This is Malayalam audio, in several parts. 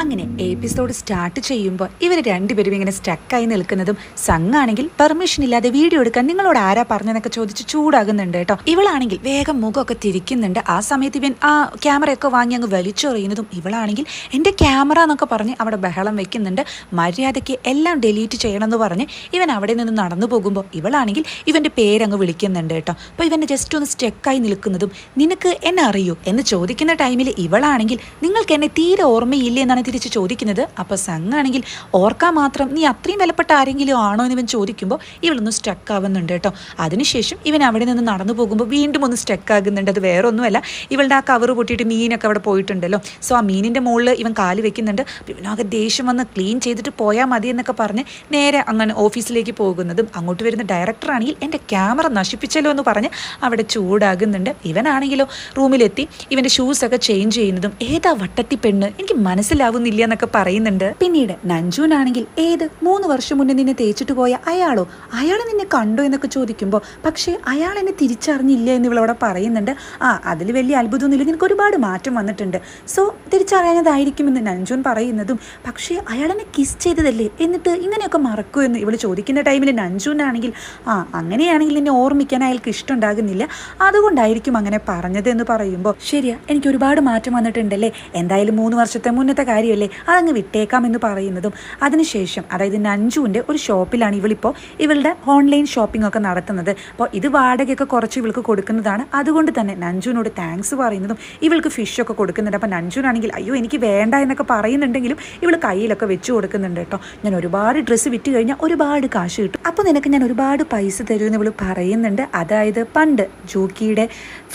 അങ്ങനെ എപ്പിസോഡ് സ്റ്റാർട്ട് ചെയ്യുമ്പോൾ ഇവർ രണ്ടുപേരും ഇങ്ങനെ സ്റ്റക്കായി നിൽക്കുന്നതും സംഘാണെങ്കിൽ പെർമിഷൻ ഇല്ലാതെ വീഡിയോ എടുക്കാൻ നിങ്ങളോട് ആരാ പറഞ്ഞെന്നൊക്കെ ചോദിച്ച് ചൂടാകുന്നുണ്ട് കേട്ടോ. ഇവളാണെങ്കിൽ വേഗം മുഖമൊക്കെ തിരിക്കുന്നുണ്ട്. ആ സമയത്ത് ഇവൻ ആ ക്യാമറയൊക്കെ വാങ്ങി അങ്ങ് വലിച്ചെറിയുന്നതും ഇവളാണെങ്കിൽ എൻ്റെ ക്യാമറ എന്നൊക്കെ പറഞ്ഞ് അവിടെ ബഹളം വെക്കുന്നുണ്ട്. മര്യാദയ്ക്ക് എല്ലാം ഡിലീറ്റ് ചെയ്യണമെന്ന് പറഞ്ഞ് ഇവൻ അവിടെ നിന്ന് നടന്നു പോകുമ്പോൾ ഇവളാണെങ്കിൽ ഇവൻ്റെ പേരങ്ങ് വിളിക്കുന്നുണ്ട് കേട്ടോ. അപ്പോൾ ഇവൻ്റെ ജസ്റ്റ് ഒന്ന് സ്റ്റക്കായി നിൽക്കുന്നതും നിനക്ക് എന്നെ അറിയൂ എന്ന് ചോദിക്കുന്ന ടൈമിൽ ഇവളാണെങ്കിൽ നിങ്ങൾക്ക് എന്നെ തീരെ ഓർമ്മയില്ലേ എന്നാണ് തിരിച്ച് ചോദിക്കുന്നത്. അപ്പോൾ സംഘാണെങ്കിൽ ഓർക്കാൻ മാത്രം നീ അത്രയും വിലപ്പെട്ട ആരെങ്കിലും ആണോ എന്ന് ഇവൻ ചോദിക്കുമ്പോൾ ഇവളൊന്ന് സ്റ്റക്ക് ആവുന്നുണ്ട് കേട്ടോ. അതിനുശേഷം ഇവൻ അവിടെ നിന്ന് നടന്നു പോകുമ്പോൾ വീണ്ടും ഒന്ന് സ്റ്റക്ക് ആകുന്നുണ്ട്. അത് വേറെ ഒന്നുമല്ല, ഇവളുടെ ആ കവറ് പൊട്ടിയിട്ട് മീനൊക്കെ അവിടെ പോയിട്ടുണ്ടല്ലോ. സോ ആ മീനിൻ്റെ മുകളിൽ ഇവൻ കാല് വെക്കുന്നുണ്ട്. ഇവനാകെ ദേഷ്യം വന്ന് ക്ലീൻ ചെയ്തിട്ട് പോയാൽ മതി എന്നൊക്കെ പറഞ്ഞ് നേരെ അങ്ങനെ ഓഫീസിലേക്ക് പോകുന്നതും അങ്ങോട്ട് വരുന്ന ഡയറക്ടറാണെങ്കിൽ എൻ്റെ ക്യാമറ നശിപ്പിച്ചല്ലോ എന്ന് പറഞ്ഞ് അവിടെ ചൂടാകുന്നുണ്ട്. ഇവനാണെങ്കിലോ റൂമിലെത്തി ഇവൻ്റെ ഷൂസൊക്കെ ചേഞ്ച് ചെയ്യുന്നതും ഏതാ വട്ടത്തി പെണ്ണ് എനിക്ക് മനസ്സിലാവുന്നില്ല എന്നൊക്കെ പറയുന്നുണ്ട്. പിന്നീട് നഞ്ജുനാണെങ്കിൽ ഏത് 3 വർഷം മുന്നേ നിന്നെ തേച്ചിട്ട് പോയ അയാളോ, അയാൾ നിന്നെ കണ്ടോ എന്നൊക്കെ ചോദിക്കുമ്പോൾ പക്ഷേ അയാൾ എന്നെ തിരിച്ചറിഞ്ഞില്ല എന്ന് ഇവളവിടെ പറയുന്നുണ്ട്. അതിൽ വലിയ അത്ഭുതമൊന്നുമില്ല, നിനക്ക് ഒരുപാട് മാറ്റം വന്നിട്ടുണ്ട്, സോ തിരിച്ചറിയാഞ്ഞതായിരിക്കുമെന്ന് നഞ്ജുൻ പറയുന്നതും പക്ഷേ അയാളെന്നെ കിസ് ചെയ്തതല്ലേ എന്നിട്ട് ഇങ്ങനെയൊക്കെ മറക്കൂ എന്ന് ഇവൾ ചോദിക്കുന്ന ടൈമിൽ നഞ്ജുനാണെങ്കിൽ അങ്ങനെയാണെങ്കിൽ നിന്നെ ഓർമ്മിക്കാൻ അയാൾക്ക് ഇഷ്ടമുണ്ടാകുന്നില്ല, അതുകൊണ്ടായിരിക്കും അങ്ങനെ പറഞ്ഞത് എന്ന് പറയുമ്പോൾ ശരിയാ എനിക്ക് ഒരുപാട് മാറ്റം വന്നിട്ടുണ്ടല്ലേ, എന്തായാലും 3 വർഷത്തെ മുന്നത്തെ കാര്യമല്ലേ അതങ്ങ് വിട്ടേക്കാം എന്ന് പറയുന്നതും അതിനുശേഷം അതായത് നഞ്ജുവിൻ്റെ ഒരു ഷോപ്പിലാണ് ഇവളിപ്പോൾ ഇവളുടെ ഓൺലൈൻ ഷോപ്പിംഗ് ഒക്കെ നടത്തുന്നത്. അപ്പോൾ ഇത് വാടകയൊക്കെ കുറച്ച് ഇവൾക്ക് കൊടുക്കുന്നതാണ്, അതുകൊണ്ട് തന്നെ നഞ്ജുവിനോട് താങ്ക്സ് പറയുന്നതും ഇവൾക്ക് ഫിഷൊക്കെ കൊടുക്കുന്നുണ്ട്. അപ്പോൾ നഞ്ജുനാണെങ്കിൽ അയ്യോ എനിക്ക് വേണ്ട എന്നൊക്കെ പറയുന്നുണ്ടെങ്കിലും ഇവൾ കയ്യിലൊക്കെ വെച്ച് കൊടുക്കുന്നുണ്ട് കേട്ടോ. ഞാൻ ഒരുപാട് ഡ്രസ്സ് വിറ്റ് കഴിഞ്ഞാൽ ഒരുപാട് കാശ് കിട്ടും, അപ്പോൾ നിനക്ക് ഞാൻ ഒരുപാട് പൈസ തരുമെന്ന് ഇവൾ പറയുന്നുണ്ട്. അതായത് പണ്ട് ജോക്കിയുടെ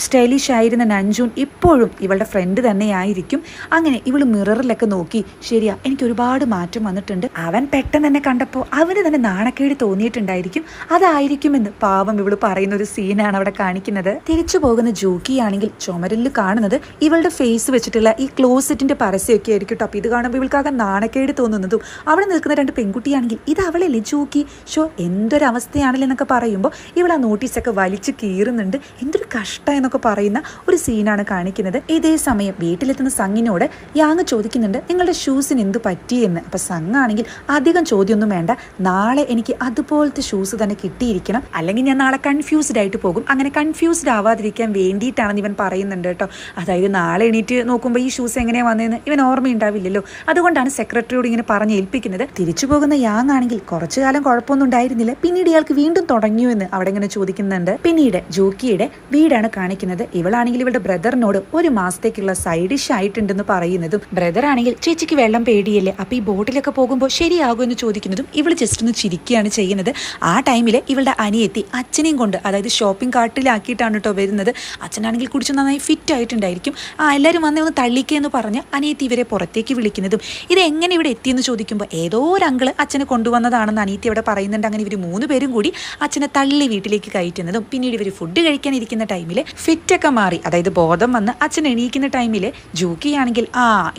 സ്റ്റൈലിഷ് ആയിരുന്ന നഞ്ജുൻ ഇപ്പോഴും ഇവളുടെ ഫ്രണ്ട് തന്നെയായിരിക്കും. അങ്ങനെ ഇവൾ മിററിലൊക്കെ നോക്കി ശരിയാ എനിക്ക് ഒരുപാട് മാറ്റം വന്നിട്ടുണ്ട്, അവൻ പെട്ടെന്ന് തന്നെ കണ്ടപ്പോൾ അവന് തന്നെ നാണക്കേട് തോന്നിയിട്ടുണ്ടായിരിക്കും, അതായിരിക്കുമെന്ന് പാവം ഇവള് പറയുന്ന ഒരു സീനാണ് അവിടെ കാണിക്കുന്നത്. തിരിച്ചു പോകുന്ന ജോക്കിയാണെങ്കിൽ ചുമരിൽ കാണുന്നത് ഇവളുടെ ഫേസ് വെച്ചിട്ടുള്ള ഈ ക്ലോസറ്റിന്റെ പരസ്യമൊക്കെ ആയിരിക്കും കേട്ടോ. അപ്പോൾ ഇത് കാണുമ്പോൾ ഇവൾക്കാകെ നാണക്കേട് തോന്നുന്നതും അവിടെ നിൽക്കുന്ന 2 പെൺകുട്ടിയാണെങ്കിൽ ഇത് അവളല്ലേ ജോക്കി, ഷോ എന്തൊരവസ്ഥയാണല്ലോ എന്നൊക്കെ പറയുമ്പോൾ ഇവൾ ആ നോട്ടീസൊക്കെ വലിച്ചു കീറുന്നുണ്ട്. എന്തൊരു കഷ്ടം എന്നൊക്കെ പറയുന്ന ഒരു സീനാണ് കാണിക്കുന്നത്. ഇതേ സമയം വീട്ടിലെത്തുന്ന സംഗിനോട് യാങ് ചോദിക്കുന്നുണ്ട് നിങ്ങളുടെ ഷൂസിന് എന്ത് പറ്റിയെന്ന്. അപ്പം സംഘാണെങ്കിൽ അധികം ചോദ്യമൊന്നും വേണ്ട, നാളെ എനിക്ക് അതുപോലത്തെ ഷൂസ് തന്നെ കിട്ടിയിരിക്കണം, അല്ലെങ്കിൽ ഞാൻ നാളെ കൺഫ്യൂസ്ഡ് ആയിട്ട് പോകും, അങ്ങനെ കൺഫ്യൂസ്ഡ് ആവാതിരിക്കാൻ വേണ്ടിയിട്ടാണെന്ന് ഇവൻ പറയുന്നുണ്ട് കേട്ടോ. അതായത് നാളെ എണീറ്റ് നോക്കുമ്പോൾ ഈ ഷൂസ് എങ്ങനെയാണ് വന്നതെന്ന് ഇവൻ ഓർമ്മയുണ്ടാവില്ലല്ലോ, അതുകൊണ്ടാണ് സെക്രട്ടറിയോട് ഇങ്ങനെ പറഞ്ഞ് ഏൽപ്പിക്കുന്നത്. തിരിച്ചു പോകുന്ന യാങ് ആണെങ്കിൽ കുറച്ചു കാലം കുഴപ്പമൊന്നും ഉണ്ടായിരുന്നില്ല, പിന്നീട് ഇയാൾക്ക് വീണ്ടും തുടങ്ങിയോ എന്ന് അവിടെ ഇങ്ങനെ ചോദിക്കുന്നുണ്ട്. പിന്നീട് ജോക്കിയുടെ വീടാണ് കാണിക്കുന്നത്. ഇവളാണെങ്കിൽ ഇവളുടെ ബ്രദറിനോട് 1 മാസത്തേക്കുള്ള സൈഡ് ഡിഷ് ആയിട്ടുണ്ടെന്ന് പറയുന്നതും ബ്രദർ ആണെങ്കിൽ ചേച്ചിക്ക് വെള്ളം പേടിയല്ലേ, അപ്പോൾ ഈ ബോട്ടിലൊക്കെ പോകുമ്പോൾ ശരിയാകും എന്ന് ചോദിക്കുന്നതും ഇവൾ ജസ്റ്റ് ഒന്ന് ചിരിക്കുകയാണ് ചെയ്യുന്നത്. ആ ടൈമിൽ ഇവളുടെ അനിയെത്തി അച്ഛനെയും കൊണ്ട് അതായത് ഷോപ്പിംഗ് കാർട്ടിലാക്കിയിട്ടാണ് കേട്ടോ വരുന്നത്. അച്ഛനാണെങ്കിൽ കുടിച്ച് നന്നായി ഫിറ്റ് ആയിട്ടുണ്ടായിരിക്കും. എല്ലാവരും വന്നേ ഒന്ന് തള്ളിക്കെന്ന് പറഞ്ഞ് അനിയത്തി ഇവരെ പുറത്തേക്ക് വിളിക്കുന്നതും ഇത് എങ്ങനെ ഇവിടെ എത്തിയെന്ന് ചോദിക്കുമ്പോൾ ഏതോ ഒരു അങ്കിള് അച്ഛനെ കൊണ്ടുവന്നതാണെന്ന് അനിയത്തി അവിടെ പറയുന്നുണ്ട്. അങ്ങനെ ഇവർ 3 പേരും കൂടി അച്ഛനെ തള്ളി വീട്ടിലേക്ക് കയറ്റുന്നതും പിന്നീട് ഇവർ ഫുഡ് കഴിക്കാൻ ഇരിക്കുന്ന ടൈമിൽ ഫിറ്റൊക്കെ മാറി അതായത് ബോധം വന്ന് അച്ഛൻ എണീക്കുന്ന ടൈമിൽ ജോക്കിയാണെങ്കിൽ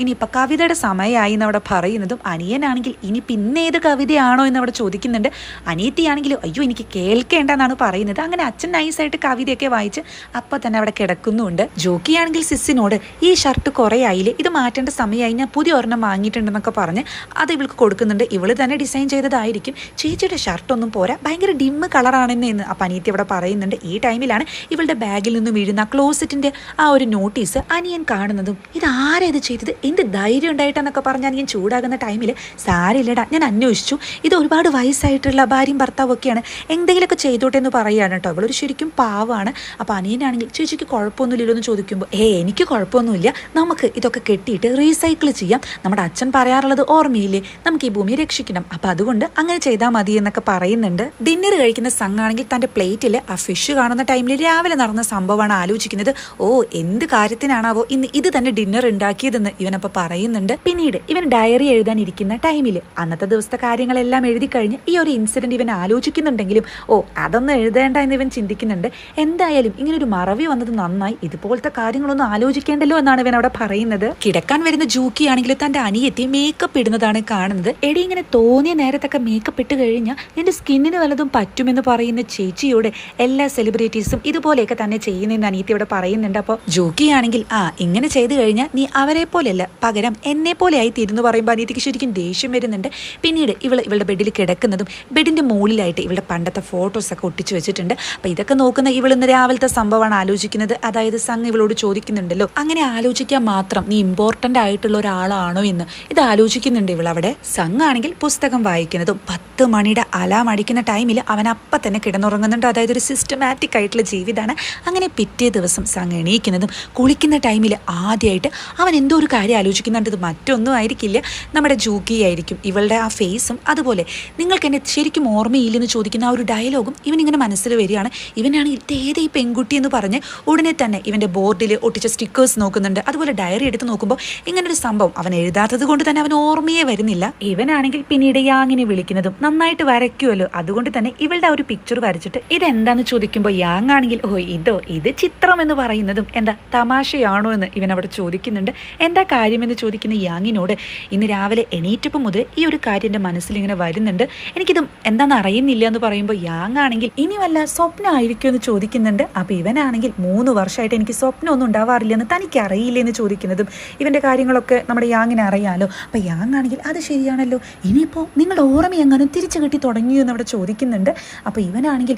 ഇനിയിപ്പോൾ കവിതയുടെ സമയമായി എന്നവിടെ പറയുന്നതും അനിയനാണെങ്കിൽ ഇനി പിന്നെ ഏത് കവിതയാണോ എന്ന് അവിടെ ചോദിക്കുന്നുണ്ട്. അനിയത്തിയാണെങ്കിലും അയ്യോ എനിക്ക് കേൾക്കേണ്ടെന്നാണ് പറയുന്നത്. അങ്ങനെ അച്ഛൻ നൈസായിട്ട് കവിതയൊക്കെ വായിച്ച് അപ്പം തന്നെ അവിടെ കിടക്കുന്നുണ്ട്. ജോക്കിയാണെങ്കിൽ സിസ്സിനോട് ഈ ഷർട്ട് കുറേ ആയില്ലേ, ഇത് മാറ്റേണ്ട സമയമായി, ഞാൻ പുതിയ ഒരെണ്ണം വാങ്ങിയിട്ടുണ്ടെന്നൊക്കെ പറഞ്ഞ് അത് ഇവൾക്ക് കൊടുക്കുന്നുണ്ട്. ഇവള് തന്നെ ഡിസൈൻ ചെയ്തതായിരിക്കും, ചേച്ചിയുടെ ഷർട്ടൊന്നും പോരാ ഭയങ്കര ഡിമ്മ് കളറാണെന്ന് അപ്പം അനിയത്തി അവിടെ പറയുന്നുണ്ട്. ഈ ടൈമിലാണ് ഇവളുടെ ബാഗിൽ നിന്നും വീഴുന്ന ക്ലോസറ്റിൻ്റെ ആ ഒരു നോട്ടീസ് അനിയൻ കാണുന്നതും ഇതാരാ ഇത് ചെയ്തത്, എന്ത് ധൈര്യം ഉണ്ടായിട്ടെന്നൊക്കെ പറഞ്ഞാൽ ഞാൻ ചൂടാകുന്ന ടൈമിൽ സാരില്ലടാ ഞാൻ അന്വേഷിച്ചു, ഇത് ഒരുപാട് വയസ്സായിട്ടുള്ള ഭാര്യയും ഭർത്താവും ഒക്കെയാണ്, എന്തെങ്കിലുമൊക്കെ ചെയ്തോട്ടെ എന്ന് പറയുകയാണ് കേട്ടോ. ഇവളൊരു ശരിക്കും പാവാണ്. അപ്പോൾ അനിയനാണെങ്കിൽ ചേച്ചിക്ക് കുഴപ്പമൊന്നുമില്ലല്ലോ എന്ന് ചോദിക്കുമ്പോൾ എനിക്ക് കുഴപ്പമൊന്നുമില്ല, നമുക്ക് ഇതൊക്കെ കെട്ടിയിട്ട് റീസൈക്കിൾ ചെയ്യാം, നമ്മുടെ അച്ഛൻ പറയാറുള്ളത് ഓർമ്മയില്ലേ, നമുക്ക് ഈ ഭൂമിയെ രക്ഷിക്കണം, അപ്പോൾ അതുകൊണ്ട് അങ്ങനെ ചെയ്താൽ മതി എന്നൊക്കെ പറയുന്നുണ്ട്. ഡിന്നർ കഴിക്കുന്ന സംഘാണെങ്കിൽ തൻ്റെ പ്ലേറ്റിൽ ആ ഫിഷ് കാണുന്ന ടൈമിൽ രാവിലെ നടന്ന സംഭവമാണ് ആലോചിക്കുന്നത്. എന്ത് കാര്യത്തിനാണാവോ ഇന്ന് ഇത് തന്നെ ഡിന്നർ ഉണ്ടാക്കിയതെന്ന് ഇവനപ്പോൾ പറയുന്നുണ്ട്. പിന്നീട് ഇവൻ ഡയറി എഴുതാനിരിക്കുന്ന ടൈമിൽ അന്നത്തെ ദിവസത്തെ കാര്യങ്ങളെല്ലാം എഴുതി കഴിഞ്ഞ് ഈ ഒരു ഇൻസിഡന്റ് ഇവൻ ആലോചിക്കുന്നുണ്ടെങ്കിലും അതൊന്നും എഴുതേണ്ട എന്ന് ഇവൻ ചിന്തിക്കുന്നുണ്ട്. എന്തായാലും ഇങ്ങനൊരു മറവി വന്നത് നന്നായി, ഇതുപോലത്തെ കാര്യങ്ങളൊന്നും ആലോചിക്കേണ്ടല്ലോ എന്നാണ് ഇവൻ അവിടെ പറയുന്നത്. കിടക്കാൻ വരുന്ന ജൂക്കിയാണെങ്കിൽ തന്റെ അനിയത്തി മേക്കപ്പ് ഇടുന്നതാണ് കാണുന്നത്. എടി ഇങ്ങനെ തോന്നിയ നേരത്തൊക്കെ മേക്കപ്പ് ഇട്ട് കഴിഞ്ഞാൽ നിന്റെ സ്കിന്നിന് വല്ലതും പറ്റുമെന്ന് പറയുന്ന ചേച്ചിയോട് എല്ലാ സെലിബ്രിറ്റീസും ഇതുപോലെയൊക്കെ തന്നെ ചെയ്യുന്നതെന്ന് അനിയത്തി ഇവിടെ പറയുന്നുണ്ട്. അപ്പോൾ ജോക്കിയാണെങ്കിൽ ഇങ്ങനെ ചെയ്തു കഴിഞ്ഞാൽ നീ അവരെ പോലെയല്ല, പകരം എന്നെ പോലെ ആയി തീരുന്നു പറയുമ്പോൾ അനിയത്തിക്ക് ശരിക്കും ദേഷ്യം വരുന്നുണ്ട്. പിന്നീട് ഇവളുടെ ബെഡിൽ കിടക്കുന്നതും ബെഡിൻ്റെ മുകളിലായിട്ട് ഇവളുടെ പണ്ടത്തെ ഫോട്ടോസൊക്കെ ഒട്ടിച്ച് വെച്ചിട്ടുണ്ട്. അപ്പോൾ ഇതൊക്കെ നോക്കുന്ന ഇന്ന് രാവിലത്തെ സംഭവമാണ് ആലോചിക്കുന്നത്. അതായത് സംഘ് ഇവളോട് ചോദിക്കുന്നുണ്ടല്ലോ, അങ്ങനെ ആലോചിക്കാൻ മാത്രം നീ ഇമ്പോർട്ടൻ്റ് ആയിട്ടുള്ള ഒരാളാണോ എന്ന് ഇത് ആലോചിക്കുന്നുണ്ട് ഇവളവിടെ. സംഘ് ആണെങ്കിൽ പുസ്തകം വായിക്കുന്നതും 10 മണിയുടെ അലാം അടിക്കുന്ന ടൈമിൽ അവൻ അപ്പം തന്നെ കിടന്നുറങ്ങുന്നുണ്ട്. അതായത് ഒരു സിസ്റ്റമാറ്റിക് ആയിട്ടുള്ള ജീവിതമാണ്. അങ്ങനെ പിറ്റേ ദിവസം സംഘ് എണീക്കുന്നതും കുളിക്കുന്ന ടൈമിൽ ആദ്യമായിട്ട് അവൻ എന്തോ ഒരു കാര്യം ആലോചിക്കുന്നുണ്ട്. ഇത് മറ്റൊന്നും ആയിരിക്കില്ല, നമ്മുടെ ജൂക്കി ആയിരിക്കും. ഇവളുടെ ആ ഫേസും അതുപോലെ നിങ്ങൾക്ക് എന്നെ ശരിക്കും ഓർമ്മയില്ലെന്ന് ചോദിക്കുന്ന ആ ഒരു ഡയലോഗും ഇവനിങ്ങനെ മനസ്സിൽ വരികയാണ്. ഇവനാണെങ്കിൽ ഇതേതേ ഈ പെൺകുട്ടി എന്ന് പറഞ്ഞ് ഉടനെ തന്നെ ഇവൻ്റെ ബോർഡിൽ ഒട്ടിച്ച സ്റ്റിക്കേഴ്സ് നോക്കുന്നുണ്ട്. അതുപോലെ ഡയറി എടുത്ത് നോക്കുമ്പോൾ ഇങ്ങനൊരു സംഭവം അവൻ എഴുതാത്തത് കൊണ്ട് തന്നെ അവൻ ഓർമ്മയെ വരുന്നില്ല. ഇവനാണെങ്കിൽ പിന്നീട് യാങ്ങിനെ വിളിക്കുന്നതും നന്നായിട്ട് വരയ്ക്കുമല്ലോ, അതുകൊണ്ട് തന്നെ ഇവളുടെ ഒരു പിക്ചർ വരച്ചിട്ട് ഇതെന്താന്ന് ചോദിക്കുമ്പോൾ യാങ് ആണെങ്കിൽ ഇത് ചിത്രം എന്ന് പറയുന്നതും എന്താ തമാശയാണോ എന്ന് ഇവൻ അവിടെ ചോദിക്കുന്നുണ്ട്. എന്താ കാര്യമെന്ന് ചോദിക്കുന്ന യാങ്ങിനോട് ഇന്ന് രാവിലെ എണീറ്റപ്പം മുതൽ ഈ ഒരു കാര്യം എൻ്റെ മനസ്സിൽ ഇങ്ങനെ വരുന്നുണ്ട്, എനിക്കിതും എന്താണെന്ന് അറിയുന്നില്ല എന്ന് പറയുമ്പോൾ യാങ് ആണെങ്കിൽ ഇനി വല്ല സ്വപ്നമായിരിക്കും എന്ന് ചോദിക്കുന്നുണ്ട്. അപ്പോൾ ഇവനാണെങ്കിൽ 3 വർഷമായിട്ട് എനിക്ക് സ്വപ്നമൊന്നും ഉണ്ടാവാറില്ലെന്ന് തനിക്ക് അറിയില്ല എന്ന് ചോദിക്കുന്നതും ഇവൻ്റെ കാര്യങ്ങളൊക്കെ നമ്മുടെ യാങ്ങിനെ അറിയാമല്ലോ. അപ്പോൾ യാങ് ആണെങ്കിൽ അത് ശരിയാണല്ലോ, ഇനിയിപ്പോൾ നിങ്ങളുടെ ഓർമ്മ എങ്ങനെ തിരിച്ചു കിട്ടി തുടങ്ങിയോ എന്ന് അവിടെ ചോദിക്കുന്നുണ്ട്. അപ്പോൾ ഇവനാണെങ്കിൽ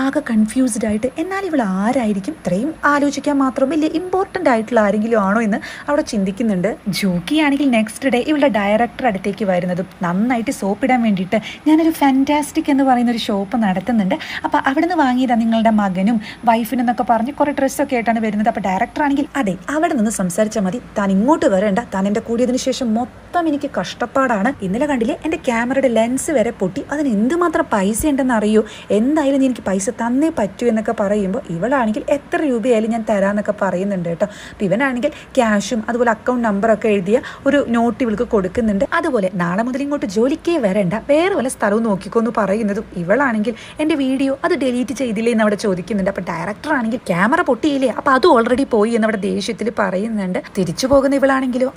ആകെ കൺഫ്യൂസ്ഡ് ആയിട്ട് എന്നാൽ ഇവൾ ആരായിരിക്കും, ഇത്രയും ആലോചിക്കാൻ മാത്രം വലിയ ഇമ്പോർട്ടൻ്റ് ആയിട്ടുള്ള ആരെങ്കിലും ആണോ എന്ന് അവിടെ ചിന്തിക്കുന്നുണ്ട്. ജൂക്കി ആണെങ്കിൽ നെക്സ്റ്റ് ഡേ ഇവളുടെ ഡയറക്ടർ അടുത്തേക്ക് വരുന്നതും നന്നായിട്ട് സോപ്പിടാൻ വേണ്ടിയിട്ട് ഞാനൊരു ഫാൻറ്റാസ്റ്റിക് എന്ന് പറയുന്ന ഒരു ഷോപ്പ് നടത്തുന്നുണ്ട്, അപ്പോൾ അവിടെ നിന്ന് വാങ്ങിയതാണ് നിങ്ങളുടെ മകനും വൈഫിനും എന്നൊക്കെ പറഞ്ഞ് കുറേ ഡ്രസ്സൊക്കെ ആയിട്ടാണ് വരുന്നത്. അപ്പോൾ ഡയറക്ടർ ആണെങ്കിൽ അതെ അവിടെ നിന്ന് സംസാരിച്ചാൽ മതി, താൻ ഇങ്ങോട്ട് വരേണ്ട, താൻ എൻ്റെ കൂടിയതിനു ശേഷം മൊത്തം എനിക്ക് കഷ്ടപ്പാടാണ്. ഇന്നലെ കണ്ടില്ലേ എൻ്റെ ക്യാമറയുടെ ലെൻസ് വരെ പൊട്ടി, അതിന് എന്തുമാത്രം പൈസ ഉണ്ടെന്ന് അറിയോ, എന്തായാലും നീ എനിക്ക് പൈസ തന്നേ പറ്റൂ എന്നൊക്കെ പറയുമ്പോൾ ഇവളാണെങ്കിൽ എത്ര രൂപയായാലും ഞാൻ തരാമെന്നൊക്കെ പറയുന്നുണ്ട് കേട്ടോ. അപ്പോൾ ഇവനാണെങ്കിൽ ക്യാഷും അതുപോലെ അക്കൗണ്ട് നമ്പറൊക്കെ എഴുതിയ ഒരു നോട്ട് ഇവൾക്ക് കൊടുക്കുന്നുണ്ട്. അതുപോലെ നാളെ മുതൽ ഇങ്ങോട്ട് ജോലിക്കേ വരേണ്ട, വേറെ വല്ല സ്ഥലവും നോക്കിക്കോ എന്ന് പറയുന്നതും ഇവളാണെങ്കിൽ എൻ്റെ വീഡിയോ അത് ഡിലീറ്റ് ചെയ്തില്ലേ എന്ന് അവിടെ ചോദിക്കുന്നുണ്ട്. അപ്പോൾ ഡയറക്ടർ ആണെങ്കിൽ ക്യാമറ പൊട്ടിയില്ലേ, അപ്പോൾ അത് ഓൾറെഡി പോയി എന്നവിടെ ദേഷ്യത്തിൽ പറയുന്നുണ്ട്. തിരിച്ചു പോകുന്ന ഇവളാണെങ്കിലോ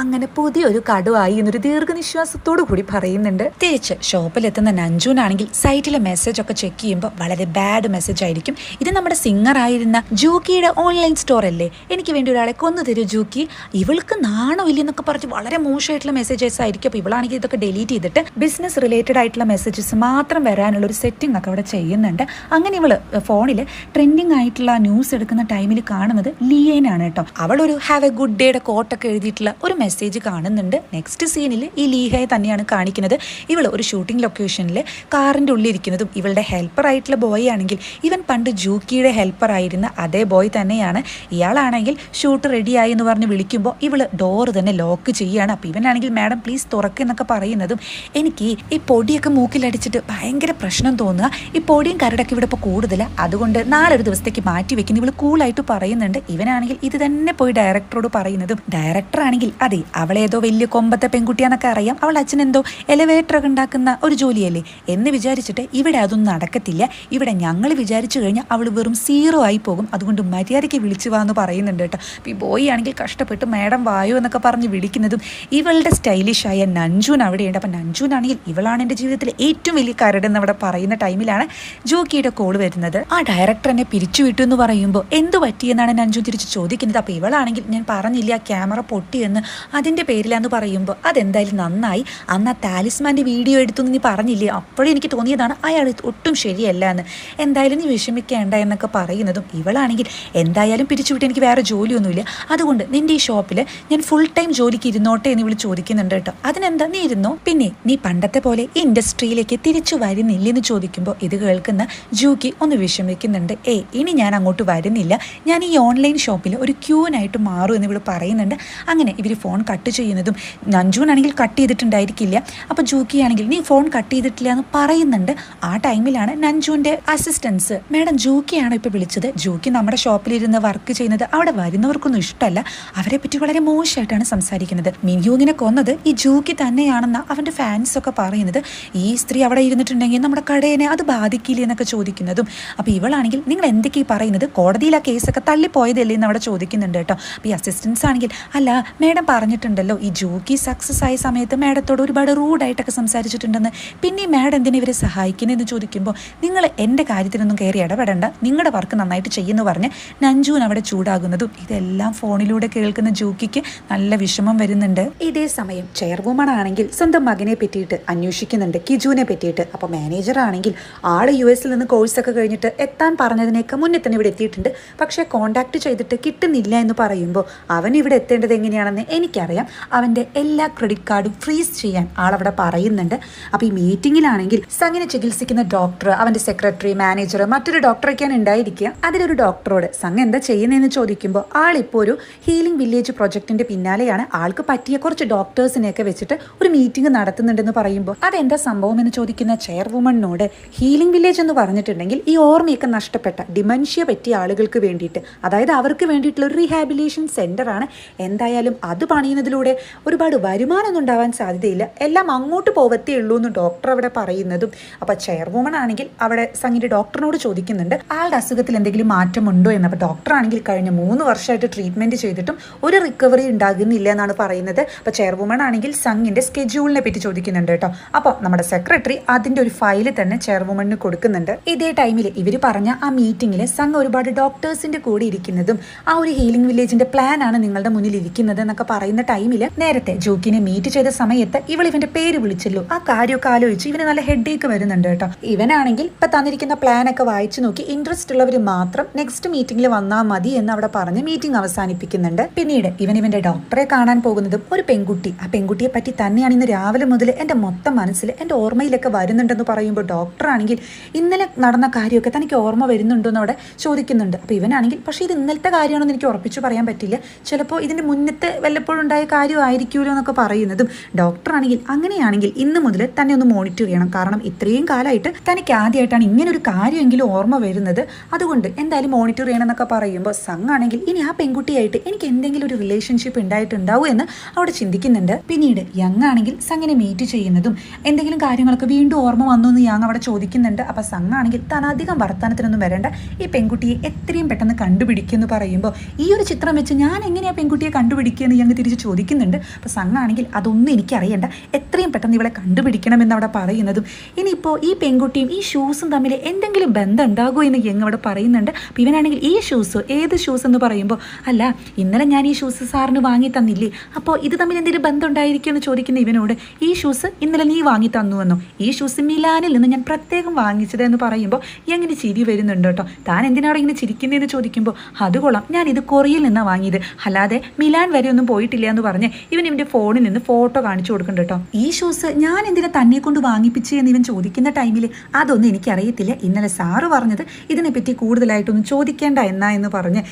അങ്ങനെ പുതിയൊരു കടുവായി എന്നൊരു ദീർഘനിശ്വാസത്തോടു കൂടി പറയുന്നുണ്ട്. തിരിച്ച് ഷോപ്പിലെത്തുന്ന നഞ്ജുനാണെങ്കിൽ സൈറ്റിലെ മെസ്സേജ് ഒക്കെ ചെക്ക് ചെയ്യുമ്പോൾ വളരെ ബാഡ് മെസ്സേജ് ആയിരിക്കും. ഇത് നമ്മുടെ സിംഗർ ആയിരുന്ന ജൂക്കിയുടെ ഓൺലൈൻ സ്റ്റോർ അല്ലേ, എനിക്ക് വേണ്ടി ഒരാളെ കൊന്നു തരൂ ജൂക്കി, ഇവൾക്ക് നാണോ ഇല്ലെന്നൊക്കെ പറഞ്ഞ് വളരെ മോശമായിട്ടുള്ള മെസ്സേജസ് ആയിരിക്കും. അപ്പോൾ ഇവളാണെങ്കിൽ ഇതൊക്കെ ഡിലീറ്റ് ചെയ്തിട്ട് ബിസിനസ് റിലേറ്റഡ് ആയിട്ടുള്ള മെസ്സേജസ് മാത്രം വരാനുള്ള ഒരു സെറ്റിംഗ് ഒക്കെ അവിടെ ചെയ്യുന്നുണ്ട്. അങ്ങനെ ഇവള് ഫോണിൽ ട്രെൻഡിങ് ആയിട്ടുള്ള ന്യൂസ് എടുക്കുന്ന ടൈമിൽ കാണുന്നത് ലിയേനാണ് കേട്ടോ. അവളൊരു ഹാവ് എ ഗുഡ് ഡേയുടെ കോട്ടൊക്കെ എഴുതിയിട്ടുള്ള ഒരു മെസ്സേജ് കാണുന്നുണ്ട്. നെക്സ്റ്റ് സീനിൽ ഈ ലീഹയെ തന്നെയാണ് കാണിക്കുന്നത്. ഇവള് ഒരു ഷൂട്ടിംഗ് ലൊക്കേഷനിൽ കാറിൻ്റെ ഉള്ളിലിരിക്കുന്നതും ഇവളുടെ ഹെൽപ്പർ ആയിട്ടുള്ള ബോയ് ആണെങ്കിൽ ഇവൻ പണ്ട് ജൂക്കിയുടെ ഹെൽപ്പർ ആയിരുന്ന അതേ ബോയ് തന്നെയാണ്. ഇയാളാണെങ്കിൽ ഷൂട്ട് റെഡിയായി എന്ന് പറഞ്ഞ് വിളിക്കുമ്പോൾ ഇവള് ഡോർ തന്നെ ലോക്ക് ചെയ്യുകയാണ്. അപ്പോൾ ഇവനാണെങ്കിൽ മാഡം പ്ലീസ് തുറക്കെന്നൊക്കെ പറയുന്നതും എനിക്ക് ഈ പൊടിയൊക്കെ മൂക്കിലടിച്ചിട്ട് ഭയങ്കര പ്രശ്നം തോന്നുക, ഈ പൊടിയും കരടൊക്കെ ഇവിടെ ഇപ്പോൾ കൂടുതലാണ്, അതുകൊണ്ട് 4 ദിവസത്തേക്ക് മാറ്റി വെക്കുന്നു ഇവള് കൂളായിട്ട് പറയുന്നുണ്ട്. ഇവനാണെങ്കിൽ ഇത് തന്നെ പോയി ഡയറക്ടറോട് പറയുന്നതും ഡയറക്ടർ ആണെങ്കിൽ അതെ അവളേതോ വലിയ കൊമ്പത്തെ പെൺകുട്ടിയാന്നൊക്കെ അറിയാം, അവൾ അച്ഛനെന്തോ എലിവേറ്റർ ഒക്കെ ഉണ്ടാക്കുന്ന ഒരു ജോലിയല്ലേ എന്ന് വിചാരിച്ചിട്ട് ഇവിടെ അതൊന്നും നടക്കത്തില്ല, ഇവിടെ ഞങ്ങൾ വിചാരിച്ചു കഴിഞ്ഞാൽ അവൾ വെറും 0 ആയി പോകും, അതുകൊണ്ട് മര്യാദയ്ക്ക് വിളിച്ചു വാന്ന് പറയുന്നുണ്ട് കേട്ടോ. അപ്പോൾ ഈ ബോയ് ആണെങ്കിൽ കഷ്ടപ്പെട്ട് മാഡം വായോ എന്നൊക്കെ പറഞ്ഞ് വിളിക്കുന്നതും ഇവളുടെ സ്റ്റൈലിഷായ നഞ്ജുൻ അവിടെയുണ്ട്. അപ്പം നഞ്ജുനാണെങ്കിൽ ഇവളാണ് എൻ്റെ ജീവിതത്തിലെ ഏറ്റവും വലിയ കരടെന്ന് അവിടെ പറയുന്ന ടൈമിലാണ് ജൂക്കിയുടെ കോൾ വരുന്നത്. ആ ഡയറക്ടർ എന്നെ പിരിച്ചു വിട്ടു എന്ന് പറയുമ്പോൾ എന്ത് പറ്റിയെന്നാണ് നഞ്ജു തിരിച്ച് ചോദിക്കുന്നത്. അപ്പോൾ ഇവളാണെങ്കിൽ ഞാൻ പറഞ്ഞില്ല ക്യാമറ പൊട്ടിയെന്ന്, അതിൻ്റെ പേരിലാന്ന് പറയുമ്പോൾ അതെന്തായാലും നന്നായി, അന്ന് ആ താലിസ്മാൻ്റെ വീഡിയോ എടുത്തു നീ പറഞ്ഞില്ലേ, അപ്പോഴും എനിക്ക് തോന്നിയതാണ് അയാൾ ഒട്ടും ശരിയല്ല എന്ന്, എന്തായാലും നീ വിഷമിക്കേണ്ട എന്നൊക്കെ പറയുന്നതും ഇവളാണെങ്കിൽ എന്തായാലും പിരിച്ചുവിട്ട് എനിക്ക് വേറെ ജോലിയൊന്നുമില്ല, അതുകൊണ്ട് നിൻ്റെ ഈ ഷോപ്പിൽ ഞാൻ ഫുൾ ടൈം ജോലിക്ക് ഇരുന്നോട്ടെ എന്ന് ഇവൾ ചോദിക്കുന്നുണ്ട് കേട്ടോ. അതിനെന്താ നീ ഇരുന്നോ, പിന്നെ നീ പണ്ടത്തെ പോലെ ഈ ഇൻഡസ്ട്രിയിലേക്ക് തിരിച്ചു വരുന്നില്ലെന്ന് ചോദിക്കുമ്പോൾ ഇത് കേൾക്കുന്ന ജൂക്കി ഒന്ന് വിഷമിക്കുന്നുണ്ട്. ഇനി ഞാൻ അങ്ങോട്ട് വരുന്നില്ല, ഞാൻ ഈ ഓൺലൈൻ ഷോപ്പിൽ ഒരു ക്യൂനായിട്ട് മാറും എന്ന് ഇവൾ പറയുന്നുണ്ട്. അങ്ങനെ ഇവർ ഫോൺ കട്ട് ചെയ്യുന്നതും നഞ്ജുനാണെങ്കിൽ കട്ട് ചെയ്തിട്ടുണ്ടായിരിക്കില്ല. അപ്പോൾ ജൂക്കി ആണെങ്കിൽ നീ ഫോൺ കട്ട് ചെയ്തിട്ടില്ല എന്ന് പറയുന്നുണ്ട്. ആ ടൈമിലാണ് നഞ്ജുവിൻ്റെ അസിസ്റ്റൻസ് മാഡം ജൂക്കിയാണോ ഇപ്പോൾ വിളിച്ചത്, ജൂക്കി നമ്മുടെ ഷോപ്പിലിരുന്ന് വർക്ക് ചെയ്യുന്നത് അവിടെ വരുന്നവർക്കൊന്നും ഇഷ്ടമല്ല, അവരെ പറ്റി വളരെ മോശമായിട്ടാണ് സംസാരിക്കുന്നത്, മിൻഹ്യൂങ്ങിനെ കൊന്നത് ഈ ജൂക്കി തന്നെയാണെന്ന അവൻ്റെ ഫാൻസ് ഒക്കെ പറയുന്നത്, ഈ സ്ത്രീ അവിടെ ഇരുന്നിട്ടുണ്ടെങ്കിൽ നമ്മുടെ കടയെ അത് ബാധിക്കില്ല എന്നൊക്കെ ചോദിക്കുന്നതും. അപ്പോൾ ഇവളാണെങ്കിൽ നിങ്ങൾ എന്തൊക്കെയാണ് പറയുന്നത്, കോടതിയിൽ ആ കേസൊക്കെ തള്ളിപ്പോയതല്ലേ എന്ന് അവിടെ ചോദിക്കുന്നുണ്ട് കേട്ടോ. അപ്പോൾ ഈ അസിസ്റ്റൻസ് ആണെങ്കിൽ അല്ല മാഡം പറഞ്ഞിട്ടുണ്ടല്ലോ ഈ ജൂക്കി സക്സസ് ആയ സമയത്ത് മാഡത്തോട് ഒരുപാട് റൂഡായിട്ടൊക്കെ സംസാരിച്ചിട്ടുണ്ടെന്ന്, പിന്നെ മാഡം എന്തിനാ ഇവരെ സഹായിക്കുന്നതെന്ന് ചോദിക്കുമ്പോൾ നിങ്ങൾ എൻ്റെ കാര്യത്തിനൊന്നും കയറി ഇടപെടേണ്ട, നിങ്ങളുടെ വർക്ക് നന്നായിട്ട് ചെയ്യുന്നു പറഞ്ഞ് നഞ്ജുവിന് അവിടെ ചൂടാകുന്നതും ഇതെല്ലാം ഫോണിലൂടെ കേൾക്കുന്ന ജൂക്കിക്ക് നല്ല വിഷമം വരുന്നുണ്ട്. ഇതേ സമയം ചെയർവുമൺ ആണെങ്കിൽ സ്വന്തം മകനെ പറ്റിയിട്ട് അന്വേഷിക്കുന്നുണ്ട്, കിജുവിനെ പറ്റിയിട്ട്. അപ്പോൾ മാനേജർ ആണെങ്കിൽ ആള് US നിന്ന് കോഴ്സൊക്കെ കഴിഞ്ഞിട്ട് എത്താൻ പറഞ്ഞതിനേക്കാൾ മുന്നേ തന്നെ ഇവിടെ എത്തിയിട്ടുണ്ട്, പക്ഷേ കോൺടാക്ട് ചെയ്തിട്ട് കിട്ടുന്നില്ല എന്ന് പറയുമ്പോൾ അവൻ ഇവിടെ എത്തേണ്ടത് എങ്ങനെയാണെന്ന് എനിക്കറിയാം. അവൻ്റെ എല്ലാ ക്രെഡിറ്റ് കാർഡും ഫ്രീസ് ചെയ്യാൻ ആളവിടെ പറയുന്നുണ്ട്. അപ്പോൾ ഈ മീറ്റിങ്ങിലാണെങ്കിൽ സങ്ങിനെ ചികിത്സിക്കുന്ന ഡോക്ടർ, അവൻ്റെ സെക്രട്ടറി, മാനേജർ, മറ്റൊരു ഡോക്ടറൊക്കെയാണ് ഉണ്ടായിരിക്കുക. അതിലൊരു ഡോക്ടറോട് സംഘം എന്താ ചെയ്യുന്നതെന്ന് ചോദിക്കുമ്പോൾ ആളിപ്പോൾ ഒരു ഹീലിംഗ് വില്ലേജ് പ്രൊജക്ടിന്റെ പിന്നാലെയാണ്. ആൾക്ക് പറ്റിയ കുറച്ച് ഡോക്ടേഴ്സിനെയൊക്കെ വെച്ചിട്ട് ഒരു മീറ്റിംഗ് നടത്തുന്നുണ്ടെന്ന് പറയുമ്പോൾ അതെന്താ സംഭവം എന്ന് ചോദിക്കുന്ന ചെയർവുമണിനോട്, ഹീലിംഗ് വില്ലേജ് എന്ന് പറഞ്ഞിട്ടുണ്ടെങ്കിൽ ഈ ഓർമ്മയൊക്കെ നഷ്ടപ്പെട്ട ഡിമൻഷ്യ പറ്റിയ ആളുകൾക്ക് വേണ്ടിയിട്ട്, അതായത് അവർക്ക് വേണ്ടിയിട്ടുള്ള ഒരു റീഹാബിലിറ്റേഷൻ സെന്റർ ആണ്. എന്തായാലും അത് പണിയുന്നതിലൂടെ ഒരുപാട് വരുമാനമൊന്നും ഉണ്ടാവാൻ സാധ്യതയില്ല, എല്ലാം അങ്ങോട്ട് പോവത്തേ ഉള്ളൂ എന്ന് ഡോക്ടർ അവിടെ പറയുന്നതും. അപ്പോൾ ചെയർവുമൺ ആണെങ്കിൽ അവിടെ സംഗീത ഡോക്ടറിനോട് ചോദിക്കുന്നുണ്ട് ആളുടെ അസുഖത്തിൽ എന്തെങ്കിലും മാറ്റമുണ്ടോ എന്ന്. അപ്പോൾ ഡോക്ടർ ആണെങ്കിൽ കഴിഞ്ഞ 3 വർഷമായിട്ട് ട്രീറ്റ്മെന്റ് ചെയ്തിട്ടും ഒരു റിക്കവറി ഉണ്ടാകുന്നില്ല എന്നാണ് പറയുന്നത്. അപ്പോൾ ചെയർവുമൺ ആണെങ്കിൽ സംഗിന്റെ സ്കെഡ്യൂളിനെ പറ്റി ചോദിക്കുന്നുണ്ട് കേട്ടോ. അപ്പോൾ നമ്മുടെ സെക്രട്ടറി അതിന്റെ ഒരു ഫയൽ തന്നെ ചെയർവുമണിന് കൊടുക്കുന്നുണ്ട്. ഇതേ ടൈമിൽ ഇവർ പറഞ്ഞ ആ മീറ്റിംഗിൽ സംഘം ഒരുപാട് ഡോക്ടേഴ്സിന്റെ കൂടെ ഇരിക്കുന്നതും ആ ഒരു ഹീലിംഗ് വില്ലേജിന്റെ പ്ലാൻ ആണ് നിങ്ങളുടെ മുന്നിൽ ഇരിക്കുന്നത് എന്നൊക്കെ പറയുന്ന ടൈമിൽ നേരത്തെ ജോക്കിനെ മീറ്റ് ചെയ്ത സമയത്ത് ഇവന്റെ പേര് വിളിച്ചല്ലോ, ആ കാര്യമൊക്കെ ആലോചിച്ച് ഇവന് നല്ല ഹെഡേക്ക് വരുന്നുണ്ട് കേട്ടോ. ഇവനാണെങ്കിൽ ഇപ്പൊ തന്നിരിക്കുന്ന പ്ലാൻ ഒക്കെ വായിച്ചു നോക്കി ഇൻട്രസ്റ്റ് ഉള്ളവർ മാത്രം നെക്സ്റ്റ് മീറ്റിംഗിൽ വന്നാൽ മതി എന്ന് അവിടെ പറഞ്ഞ് മീറ്റിംഗ് അവസാനിപ്പിക്കുന്നുണ്ട്. പിന്നീട് ഇവന്റെ ഡോക്ടറെ കാണാൻ പോകുന്നതും ഒരു പെൺകുട്ടി, ആ പെൺകുട്ടിയെ പറ്റി തന്നെയാണ് ഇന്ന് രാവിലെ മുതൽ എന്റെ മൊത്തം മനസ്സിൽ എന്റെ ഓർമ്മയിലൊക്കെ വരുന്നുണ്ടെന്ന് പറയുമ്പോൾ ഡോക്ടർ ആണെങ്കിൽ ഇന്നലെ നടന്ന കാര്യമൊക്കെ തനിക്ക് ഓർമ്മ വരുന്നുണ്ടോ എന്ന് അവിടെ ചോദിക്കുന്നുണ്ട്. അപ്പൊ ഇവനാണെങ്കിൽ പക്ഷേ ഇത് ഇന്നലത്തെ കാര്യമാണെന്ന് എനിക്ക് ഉറപ്പിച്ചു പറയാൻ പറ്റില്ല, ചിലപ്പോൾ ഇതിന്റെ മുന്നത്തെ വല്ലപ്പോഴും ഉണ്ടായ കാര്യമായിരിക്കുമല്ലോ എന്നൊക്കെ പറയുന്നതും ഡോക്ടർ ആണെങ്കിൽ അങ്ങനെയാണെങ്കിൽ ഇന്ന് മുതൽ തന്നെ ഒന്ന് മോണിറ്റർ ചെയ്യണം, കാരണം ഇത്രയും കാലമായിട്ട് തനിക്ക് ആദ്യമായിട്ടാണ് ഇങ്ങനെ ഒരു കാര്യമെങ്കിലും ഓർമ്മ വരുന്നത്, അതുകൊണ്ട് എന്തായാലും മോണിറ്റർ ചെയ്യണം എന്നൊക്കെ പറയുമ്പോൾ സംഘാണെങ്കിൽ ഇനി ആ പെൺകുട്ടിയായിട്ട് എനിക്ക് എന്തെങ്കിലും ഒരു റിലേഷൻഷിപ്പ് ഉണ്ടായിട്ടുണ്ടാവും എന്ന് അവിടെ ചിന്തിക്കുന്നുണ്ട്. പിന്നീട് യങ് ആണെങ്കിൽ സംഘിനെ മീറ്റ് ചെയ്യുന്നതും എന്തെങ്കിലും കാര്യങ്ങളൊക്കെ വീണ്ടും ഓർമ്മ വന്നു എന്ന് യങ് അവിടെ ചോദിക്കുന്നുണ്ട്. അപ്പൊ സംഘാണെങ്കിൽ താൻ അധികം വർത്തമാനത്തിനൊന്നും വരേണ്ട, ഈ പെൺകുട്ടിയെ എത്രയും പെട്ടെന്ന് കണ്ടുപിടിക്കുമെന്ന് പറയുമ്പോൾ ഈ ഒരു ചിത്രം വെച്ച് ഞാൻ എങ്ങനെയാ പെൺകുട്ടിയെ കണ്ടുപിടിക്കുക എന്ന് യങ് തിരിച്ച് ചോദിക്കുന്നുണ്ട്. അപ്പൊ സംഘാണെങ്കിൽ അതൊന്നും എനിക്കറിയണ്ട, എത്രയും പെട്ടെന്ന് ഇവളെ കണ്ടുപിടിക്കണം എന്ന് അവിടെ പറയുന്നതും ഇനിയിപ്പോൾ ഈ പെൺകുട്ടിയും ഈ ഷൂസും തമ്മിൽ എന്തെങ്കിലും ബന്ധം ഉണ്ടാകുമോ എന്ന് യങ് അവിടെ പറയുന്നുണ്ട്. അപ്പം ഇവനാണെങ്കിൽ ഈ ഷൂസ് ഏത് ഷൂസ് എന്ന് പറയുമ്പോൾ അല്ല ഇന്നലെ ഞാൻ ഈ ഷൂസ് സാറിന് വാങ്ങി തന്നില്ലേ, അപ്പോൾ ഇത് തമ്മിൽ എന്തെങ്കിലും ബന്ധം ഉണ്ടായിരിക്കും എന്ന് ചോദിക്കുന്ന ഇവനോട് ഈ ഷൂസ് ഇന്നലെ നീ വാങ്ങി തന്നുവെന്നോ, ഈ ഷൂസ് മിലാനിൽ നിന്ന് ഞാൻ പ്രത്യേകം വാങ്ങിച്ചത് എന്ന് പറയുമ്പോൾ എങ്ങനെ ചിരി വരുന്നുണ്ട് കേട്ടോ. താൻ എന്തിനാണ് ഇങ്ങനെ ചിരിക്കുന്നതെന്ന് ചോദിക്കുമ്പോൾ അത് കൊള്ളാം, ഞാൻ ഇത് കൊറിയയിൽ നിന്നാണ് വാങ്ങിയത്, അല്ലാതെ മിലാൻ വരെ ഒന്നും പോയിട്ടില്ല എന്ന് പറഞ്ഞ് ഇവൻ്റെ ഫോണിൽ നിന്ന് ഫോട്ടോ കാണിച്ചു കൊടുക്കുന്നുണ്ട് കേട്ടോ. ഈ ഷൂസ് ഞാൻ എന്തിനാ തന്നെ കൊണ്ട് വാങ്ങിപ്പിച്ച് എന്ന് ഇവൻ ചോദിക്കുന്ന ടൈമിൽ അതൊന്നും എനിക്കറിയത്തില്ല, ഇന്നലെ സാറ് പറഞ്ഞത് ഇതിനെപ്പറ്റി കൂടുതലായിട്ടൊന്നും ചോദിക്കേണ്ട എന്ന് പറഞ്ഞ്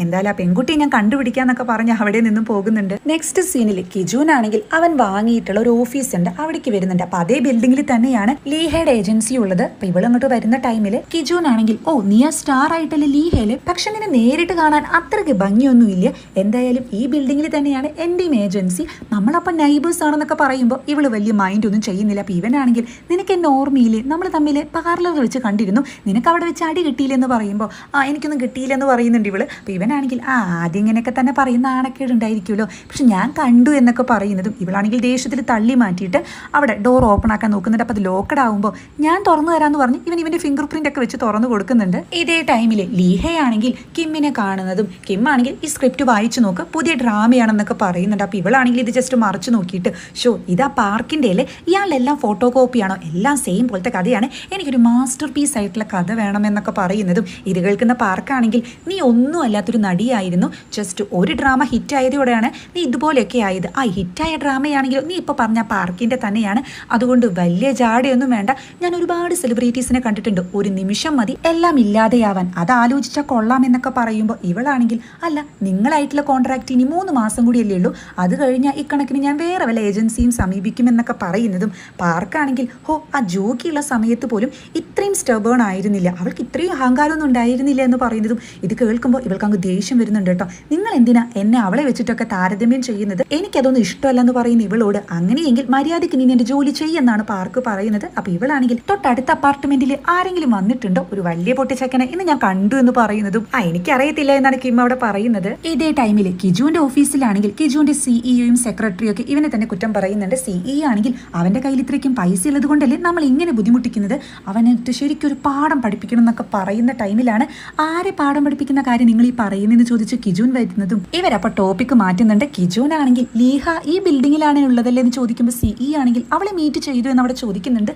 എന്തായാലും ആ പെൺകുട്ടിയെ ഞാൻ കണ്ടുപിടിക്കാന്നൊക്കെ പറഞ്ഞ് അവിടെ നിന്നും പോകുന്നുണ്ട്. നെക്സ്റ്റ് സീനിൽ കിജുനാണെങ്കിൽ അവൻ വാങ്ങിയിട്ടുള്ള ഒരു ഓഫീസ് ഉണ്ട്, അവിടേക്ക് വരുന്നുണ്ട്. അപ്പൊ അതേ ബിൽഡിംഗിൽ തന്നെയാണ് ലീഹയുടെ ഏജൻസി ഉള്ളത്. അപ്പൊ ഇവളങ്ങോട്ട് വരുന്ന ടൈമിൽ കിജുനാണെങ്കിൽ ഓ നീ ആ സ്റ്റാർ ആയിട്ടല്ലേ ലീഹയില്, പക്ഷെ നിന്നെ നേരിട്ട് കാണാൻ അത്രയ്ക്ക് ഭംഗിയൊന്നുമില്ല, എന്തായാലും ഈ ബിൽഡിംഗിൽ തന്നെയാണ് എന്റെയും ഏജൻസി, നമ്മളപ്പം നൈബേഴ്സ് ആണെന്നൊക്കെ പറയുമ്പോൾ ഇവള് വലിയ മൈൻഡ് ഒന്നും ചെയ്യുന്നില്ല. അപ്പൊ ഇവനാണെങ്കിൽ നിനക്ക് എന്നെ ഓർമ്മയില്ലേ, നമ്മൾ തമ്മിൽ പാർലറിൽ വെച്ച് കണ്ടിരുന്നു, നിനക്ക് അവിടെ വെച്ച് അടി കിട്ടിയില്ലെന്ന് പറയുമ്പോൾ എനിക്കൊന്നും കിട്ടിയില്ലെന്ന് പറയുന്നുണ്ട് ഇവള്. അപ്പോൾ ഇവനാണെങ്കിൽ ആദ്യം ഇങ്ങനെയൊക്കെ തന്നെ പറയുന്ന ആണക്കേട് ഉണ്ടായിരിക്കുമല്ലോ, പക്ഷെ ഞാൻ കണ്ടു എന്നൊക്കെ പറയുന്നതും ഇവളാണെങ്കിൽ ദേഷ്യത്തിൽ തള്ളി മാറ്റിയിട്ട് അവിടെ ഡോർ ഓപ്പൺ ആക്കാൻ നോക്കുന്നുണ്ട്. അപ്പോൾ അത് ലോക്കഡ് ആകുമ്പോൾ ഞാൻ തുറന്നു തരാമെന്ന് പറഞ്ഞ് ഇവൻ്റെ ഫിംഗർ പ്രിന്റ് ഒക്കെ വെച്ച് തുറന്നു കൊടുക്കുന്നുണ്ട്. ഇതേ ടൈമിൽ ലീഹയാണെങ്കിൽ കിമ്മിനെ കാണുന്നതും കിം ആണെങ്കിൽ ഈ സ്ക്രിപ്റ്റ് വായിച്ചു നോക്ക്, പുതിയ ഡ്രാമയാണെന്നൊക്കെ പറയുന്നുണ്ട്. അപ്പോൾ ഇവളാണെങ്കിൽ ഇത് ജസ്റ്റ് മറിച്ച് നോക്കിയിട്ട് ഷോ ഇതാ പാർക്കിൻ്റെ അല്ലേ, ഇയാളെല്ലാം ഫോട്ടോ കോപ്പിയാണോ, എല്ലാം സെയിം പോലത്തെ കഥയാണ്, എനിക്കൊരു മാസ്റ്റർ പീസ് ആയിട്ടുള്ള കഥ വേണമെന്നൊക്കെ പറയുന്നതും ഇത് കേൾക്കുന്ന പാർക്കാണെങ്കിൽ നീ ഒന്നും അല്ലാത്തൊരു നടിയായിരുന്നു, ജസ്റ്റ് ഒരു ഡ്രാമ ഹിറ്റായതോടെയാണ് നീ ഇതുപോലെയൊക്കെ ആയത്, ആ ഹിറ്റായ ഡ്രാമയാണെങ്കിലും നീ ഇപ്പോൾ പറഞ്ഞ പാർക്കിൻ്റെ തന്നെയാണ്, അതുകൊണ്ട് വലിയ ജാടയൊന്നും വേണ്ട, ഞാൻ ഒരുപാട് സെലിബ്രിറ്റീസിനെ കണ്ടിട്ടുണ്ട്, ഒരു നിമിഷം മതി എല്ലാം ഇല്ലാതെയാവാൻ, അത് ആലോചിച്ചാൽ കൊള്ളാം എന്നൊക്കെ പറയുമ്പോൾ ഇവളാണെങ്കിൽ അല്ല നിങ്ങളായിട്ടുള്ള കോൺട്രാക്ട് ഇനി 3 മാസം കൂടിയല്ലേ ഉള്ളൂ, അത് കഴിഞ്ഞാൽ ഇക്കണക്കിന് ഞാൻ വേറെ വല്ല ഏജൻസിയും സമീപിക്കുമെന്നൊക്കെ പറയുന്നതും പാർക്കാണെങ്കിൽ ഹോ ആ ജോക്കിയുള്ള സമയത്ത് പോലും ഇത്രയും സ്റ്റബേൺ ആയിരുന്നില്ല, അവൾക്ക് ഇത്രയും അഹങ്കാരമൊന്നും ഉണ്ടായിരുന്നില്ല എന്ന് പറയുന്നതും ഇത് കേൾക്കുമ്പോൾ ഇവൾക്ക് അങ്ങ് ദേഷ്യം വരുന്നുണ്ട് കേട്ടോ. നിങ്ങൾ എന്തിനാ എന്നെ അവളെ വെച്ചിട്ടൊക്കെ താരതമ്യം ചെയ്യുന്നത്, എനിക്കതൊന്നും ഇഷ്ടമല്ല എന്ന് പറയുന്ന ഇവളോട് അങ്ങനെയെങ്കിൽ മര്യാദയ്ക്ക് നീ എന്റെ ജോലി ചെയ്യുമെന്നാണ് പാർക്ക് പറയുന്നത്. അപ്പൊ ഇവളാണെങ്കിൽ തൊട്ടടുത്ത അപ്പാർട്ട്മെന്റിൽ ആരെങ്കിലും വന്നിട്ടുണ്ടോ, ഒരു വലിയ പൊട്ടിച്ചക്കനെ ഇന്ന് ഞാൻ കണ്ടു എന്ന് പറയുന്നതും എനിക്കറിയത്തില്ല എന്നാണ് കിം അവിടെ പറയുന്നത്. ഇതേ ടൈമിൽ കിജുവിന്റെ ഓഫീസിലാണെങ്കിൽ കിജുവിന്റെ സിഇഒയും സെക്രട്ടറിയും ഒക്കെ ഇവനെ തന്നെ കുറ്റം പറയുന്നുണ്ട്. സിഇഒ ആണെങ്കിൽ അവന്റെ കയ്യിൽ ഇത്രയ്ക്കും പൈസ ഉള്ളത് കൊണ്ടല്ലേ നമ്മൾ ഇങ്ങനെ ബുദ്ധിമുട്ടിക്കുന്നത്, അവനിട്ട് ശരിക്കും ഒരു പാഠം പഠിപ്പിക്കണം എന്നൊക്കെ പറയുന്ന ടൈമിലാണ് ആരെ പാഠം പഠിപ്പിക്കുന്ന കാര്യം നിങ്ങൾ ഈ പറയുന്നതെന്ന് ചോദിച്ച് കിജുൻ വരുന്നതും ഇവരപ്പോൾ ടോപ്പിക്ക് മാറ്റുന്നുണ്ട്. കിജുൻ ആണെങ്കിൽ ലീഹ ഈ ബിൽഡിങ്ങിലാണ് ഉള്ളതല്ലേ എന്ന് ചോദിക്കുമ്പോൾ സിഇ ആണെങ്കിൽ അവളെ മീറ്റ് ചെയ്തു എന്ന് അവിടെ ചോദിക്കുന്നുണ്ട്.